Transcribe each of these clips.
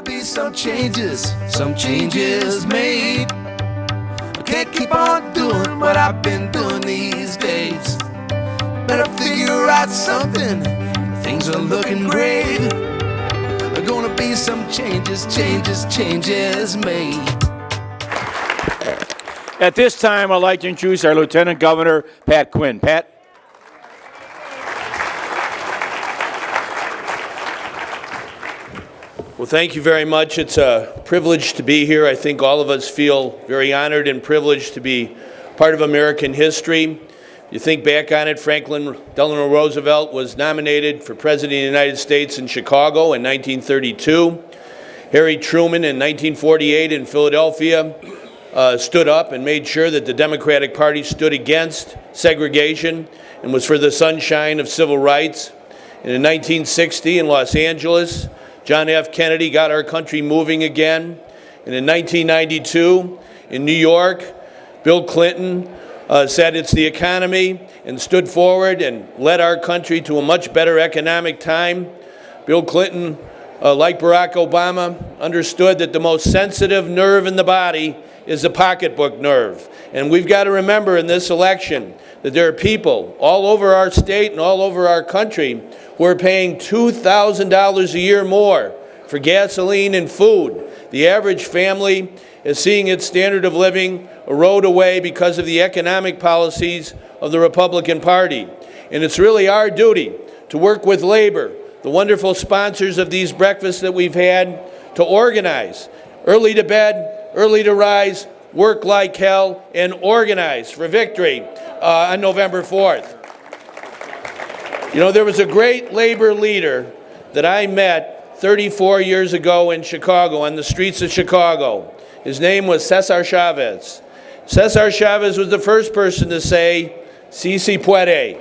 gonna be some changes made. I can't keep on doing what I've been doing these days. Better figure out something, things are looking great. There gonna be some changes made. At this time, I'd like to introduce our Lieutenant Governor, Pat Quinn. Pat. Well, thank you very much. It's a privilege to be here. I think all of us feel very honored and privileged to be part of American history. You think back on it, Franklin Delano Roosevelt was nominated for President of the United States in Chicago in 1932. Harry Truman in 1948 in Philadelphia stood up and made sure that the Democratic Party stood against segregation and was for the sunshine of civil rights. And in 1960 in Los Angeles, John F. Kennedy got our country moving again. And in 1992 in New York, Bill Clinton said it's the economy and stood forward and led our country to a much better economic time. Bill Clinton, like Barack Obama, understood that the most sensitive nerve in the body is the pocketbook nerve. And we've got to remember in this election that there are people all over our state and all over our country who are paying $2,000 a year more for gasoline and food. The average family is seeing its standard of living erode away because of the economic policies of the Republican Party. And it's really our duty to work with labor, the wonderful sponsors of these breakfasts that we've had, to organize. Early to bed, early to rise, work like hell, and organize for victory on November 4th. You know, there was a great labor leader that I met 34 years ago in Chicago, on the streets of Chicago. His name was Cesar Chavez. Cesar Chavez was the first person to say, "Si se puede."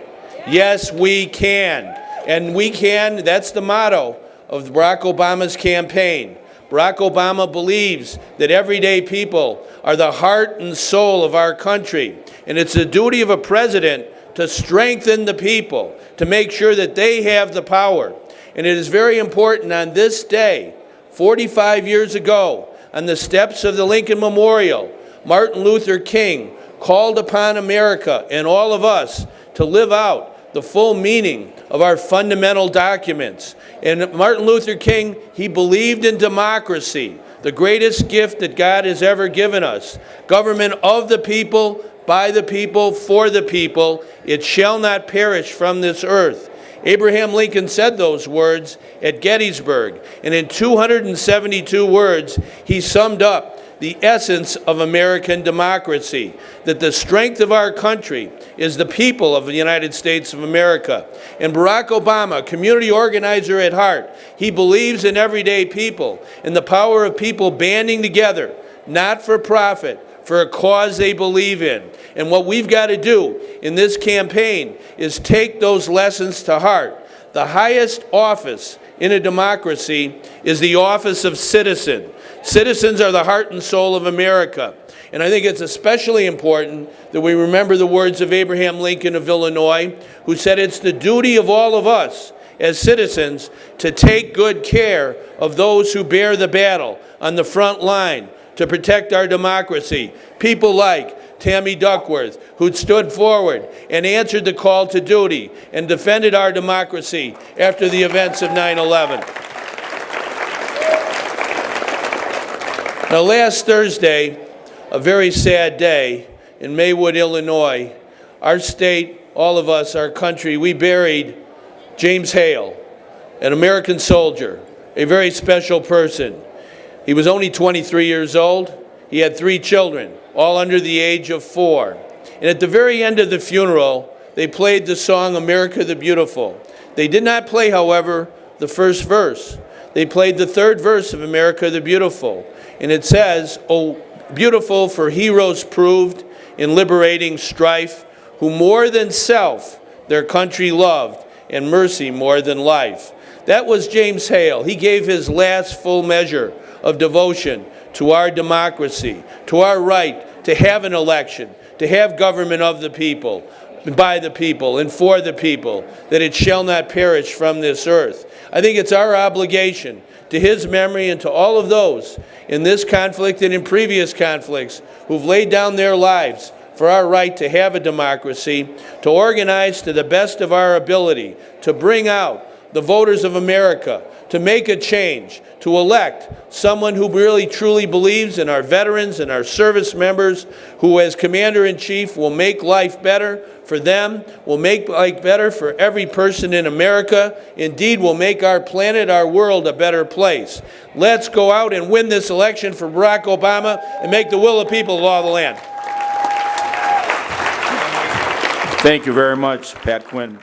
Yes, we can. And we can, that's the motto of Barack Obama's campaign. Barack Obama believes that everyday people are the heart and soul of our country. And it's the duty of a president to strengthen the people, to make sure that they have the power. And it is very important on this day, 45 years ago, on the steps of the Lincoln Memorial, Martin Luther King called upon America and all of us to live out the full meaning of our fundamental documents. And Martin Luther King, he believed in democracy, the greatest gift that God has ever given us. Government of the people, by the people, for the people. It shall not perish from this earth. Abraham Lincoln said those words at Gettysburg, and in 272 words, he summed up the essence of American democracy, that the strength of our country is the people of the United States of America. And Barack Obama, community organizer at heart, he believes in everyday people and the power of people banding together, not for profit, for a cause they believe in. And what we've got to do in this campaign is take those lessons to heart. The highest office in a democracy is the office of citizen. Citizens are the heart and soul of America. And I think it's especially important that we remember the words of Abraham Lincoln of Illinois, who said it's the duty of all of us as citizens to take good care of those who bear the battle on the front line to protect our democracy. People like Tammy Duckworth, who stood forward and answered the call to duty and defended our democracy after the events of 9/11. Now, last Thursday, a very sad day in Maywood, Illinois, our state, all of us, our country, we buried James Hale, an American soldier, a very special person. He was only 23 years old. He had 3 children, all under the age of 4. And at the very end of the funeral, they played the song America the Beautiful. They did not play, however, the first verse. They played the 3rd verse of America the Beautiful. And it says, "Oh, beautiful for heroes proved in liberating strife, who more than self their country loved, and mercy more than life." That was James Hale. He gave his last full measure of devotion to our democracy, to our right to have an election, to have government of the people, by the people, and for the people, that it shall not perish from this earth. I think it's our obligation to his memory and to all of those in this conflict and in previous conflicts who've laid down their lives for our right to have a democracy, to organize to the best of our ability, to bring out the voters of America, to make a change, to elect someone who really truly believes in our veterans and our service members, who as Commander-in-Chief will make life better for them, will make life better for every person in America, indeed will make our planet, our world a better place. Let's go out and win this election for Barack Obama and make the will of people law of the land. Thank you very much, Pat Quinn.